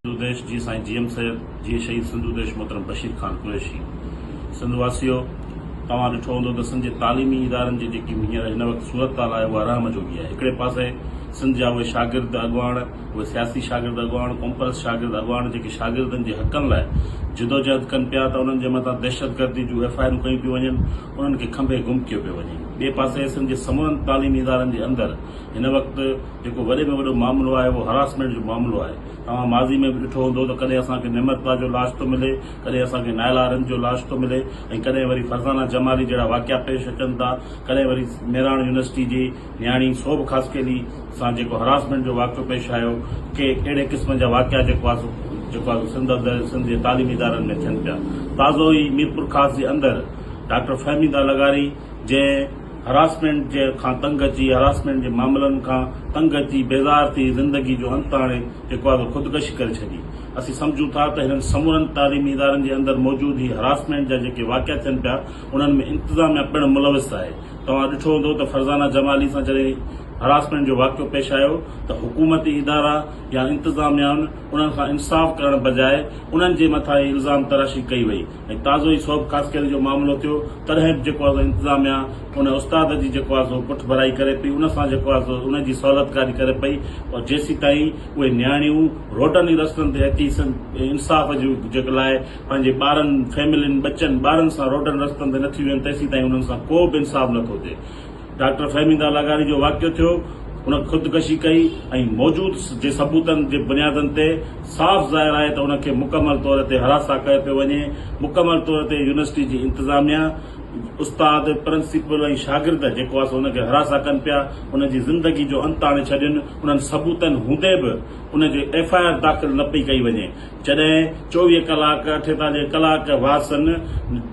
सिंधु देश जी साईं GM सैयद जी शहीद सिंधु देश मोहतरम बशीर खान कुरैशी सिंध वासियो तव्हां ॾिठो हूंदो त सिंध जे तालीमी इदारनि जी जेकी हींअर हिन वक़्तु सूरत हाल आहे उहा रहम जोगी आहे। हिकिड़े पासे सिंध जा उहे शागिर्द अॻुवाण उहे सियासी शागिर्द अॻुवाण कॉम्परस शागिर्द अॻुवाण जेके शागिर्दनि जे हक़नि लाइ जिदोजहद कनि पिया त उन्हनि जे मथां दहशतगर्दी जूं FIR कयूं पियूं वञनि, उन्हनि खे खंभे गुम कयो पियो वञे। ॿिए पासे सिंध जे समूरनि तालीमी इदारनि जे अंदरि हिन वक़्तु जेको वॾे में वॾो मामिलो आहे उहो हरासमेंट जो मामिलो आहे। तव्हां माज़ी में बि ॾिठो हूंदो त कॾहिं असांखे निमरता जो लाश थो मिले, कॾहिं असांखे नायला आरन जो लाश थो मिले ऐं कॾहिं वरी फरज़ाना जमाली जहिड़ा वाक़िया पेश अचनि था, कॾहिं वरी मेराण यूनिवर्सिटी जी न्याणी सोभ ख़ासकेली सां जेको हरासमेंट जो वाक़ियो पेश आयो के अहिड़े क़िस्म जा वाक़िया जेको आहे सिंध जे तालीमी इदारनि में थियनि पिया। ताज़ो ई मीरपुर ख़ास जे अंदरि डॉक्टर फहमीदा लगारी जंहिं हरासमेंट जे खां तंग अची हरासमेंट जे मामलनि खां तंग अची बेज़ार थी ज़िंदगी जो अंत हाणे जेको आहे ख़ुदकशी करे छॾी। असीं सम्झूं था त हिननि समूरनि तालीमी इदारनि जे अंदरि मौजूद ही हरासमेंट जा जेके वाक़िया थियनि पिया उन्हनि में इंतिज़ामिया पिणु मुलविस आहे। तव्हां ॾिठो हूंदो त फरज़ाना जमाली सां जॾहिं हरासमेंट जो वाक़ियो पेश आयो त हुकूमती इदारा या इंतिज़ामिया उन्हनि खां इंसाफ़ करण बजाए उन्हनि जे मथां इल्ज़ाम तराशी कई वई ऐं ताज़ो ई सोभ ख़ासकेली जो मामिलो थियो तॾहिं बि जेको आहे इंतिज़ामिया उन उस्ताद जी जेको आहे सो पुठ भराई करे पई, उन सां जेको आहे सो उन जी सहूलियतकारी करे पई और जेसीं ताईं उहे न्याणियूं रोडनि रस्तनि ते अची इंसाफ़ जे लाइ पंहिंजे ॿारनि फैमिलियुनि बचनि ॿारनि सां रोडनि रस्तनि ते नथी वञनि तेसीं ताईं उन्हनि सां को बि इंसाफ़ नथो थिए। डॉक्टर फहमीदा लगारी जो वाक़ियो थियो, उन ख़ुदकशी कई ऐं मौजूद जे सबूतनि जे बुनियादनि ते साफ़ ज़ाहिर आहे त उनखे मुकमल तौर ते हरासा कयो पियो वञे। मुकमल तौर ते यूनिवर्सिटी जी इंतिज़ामिया उस्ताद प्रिंसिपल ऐं शागिर्द जेको आहे उनखे हरासा कनि पिया, उनजी ज़िंदगी जो अंत आणे छॾनि। उन्हनि सबूतनि हूंदे बि उनजे FIR दाख़िल न पई कई वञे। जॾहिं 24 कलाक 48 कलाक वासनि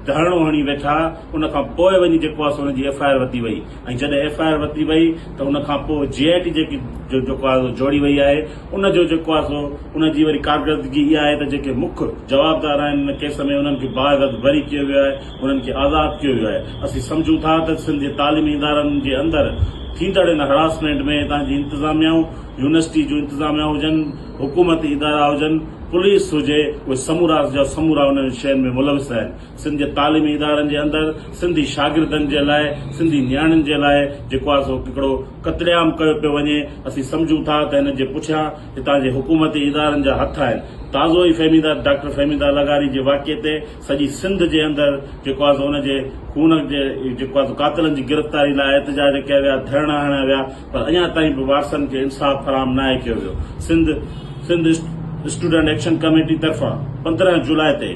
धरणो हणी वेठा, उनखां पोइ वञी जेको आहे उनजी FIR वरिती वई ऐं जॾहिं FIR वरिती वई त उनखां पोइ GIT जेकी जेको आहे जोड़ी वई आहे उनजो जेको आहे सो उनजी वरी कारकर्दगी इहा आहे त जेके मुख्य जवाबदार आहिनि हिन केस में उन्हनि खे बाज़त बरी कयो वियो आहे, उन्हनि खे आज़ादु कयो वियो आहे। असीं सम्झूं था त सिंध जे तालीमी इदारनि जे अंदरि थींदड़ इन हरासमेंट में तव्हांजी इंतिज़ामियाऊं यूनिवर्सिटी जूं इंतिज़ामिया हुजनि, हुकूमती इदारा हुजनि, पुलिस हुजे, उहे समूरा जा समूरा उन शयुनि में मुलविस आहिनि। सिंध जे तालीमी इदारनि जे अंदरि सिंधी शागिर्दनि जे लाइ सिंधी न्याणियुनि जे लाइ जेको आहे सो हिकिड़ो क़त्लेआम कयो पियो वञे। असीं सम्झूं था त हिन जे पुठियां हितां जे हुकूमती इदारनि जा हथ आहिनि। ताज़ो ई डॉक्टर फहमीदा लगारी जे वाक़िए ते सॼी सिंध जे अंदरि जेको आहे उनजे खून जे जेको आहे कातिलनि जी गिरफ़्तारी लाइ एहतजाज कया विया, धरणा हणिया विया, पर अञा ताईं बि वारसनि खे इंसाफ़ फराहम न आहे कयो वियो। सिंध स्टूडेंट एक्शन कमेटी तरफ़ां 15 जुलाई ते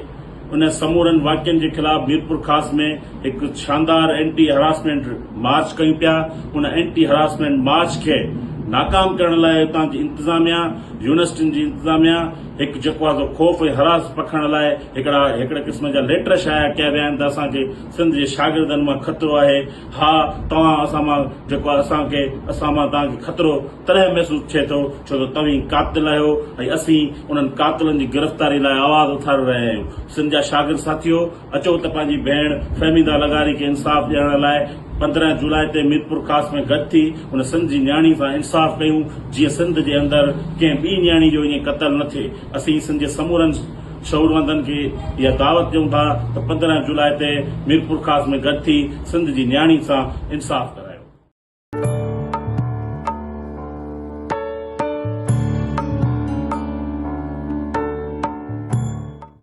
उन समूरनि वाक़ियनि जे ख़िलाफ़ मीरपुर ख़ास में हिकु शानदार एंटी हरासमेंट मार्च कयूं पिया। उन एंटी हरासमेंट मार्च खे नाकाम करण लाइ हितां जी इंतिज़ामिया यूनिवर्सिटियुनि जी इंतिज़ामिया हिकु जेको आहे ख़ौफ़ ऐं हरास पखण लाइ हिकिड़े क़िस्म जा लेटर शाया कया विया आहिनि त असांखे सिंध जे शागिर्दनि मां ख़तरो आहे। हा, तव्हां असां मां जेको आहे असां मां तव्हांखे ख़तरो तॾहिं महसूसु थिए थो छो त तव्हीं कातिल आहियो ऐं असीं उन्हनि कातिलनि जी गिरफ़्तारी लाइ आवाज़ उथारे रहिया आहियूं। सिंध जा शागिर्द साथियो, अचो त पंहिंजी भेण फहमीदा लगारी खे इंसाफ़ ॾियण लाइ 15 जुलाई ते मीरपुर ख़ास में गॾु थी उन सिंध जी न्याणी सां इंसाफ़ कयूं, जीअं सिंध जे अंदरि कंहिं ॿी न्याणी जो ईअं क़तल न थिए। असीं सिंध जे समूरनि शौरवंदनि खे इहा दावत ॾियूं था त 15 जुलाई ते मीरपुर ख़ास में गॾु थी सिंध जी न्याणी सां इंसाफ़ कयूं।